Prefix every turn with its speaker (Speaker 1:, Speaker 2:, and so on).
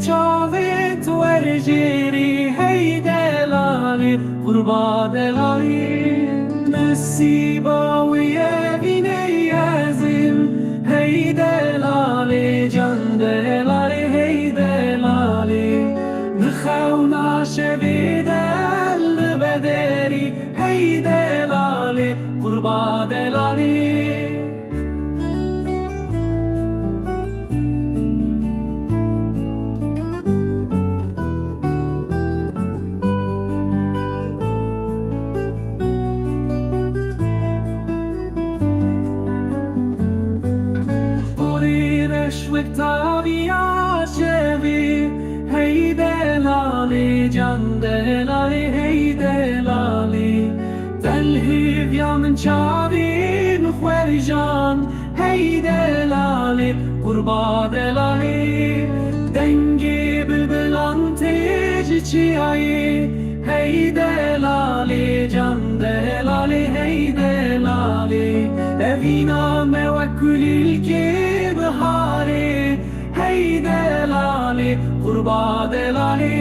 Speaker 1: çavet verjeri hey delali kurba delali nasiba ve evine yazim hey delali can delali hey delali nkhawna şebidel bederi hey delali kurba delali وكتابيا شبي هي دلالي جان دلالي هي دلالي تلهيب يا من شابي نخوي جان هي دلالي قربا دلالي دنجي بالبلان تيجي چياي هي دلالي جان دلالي هي دلالي evina mevekkülil ki bihari hey delali kurba delali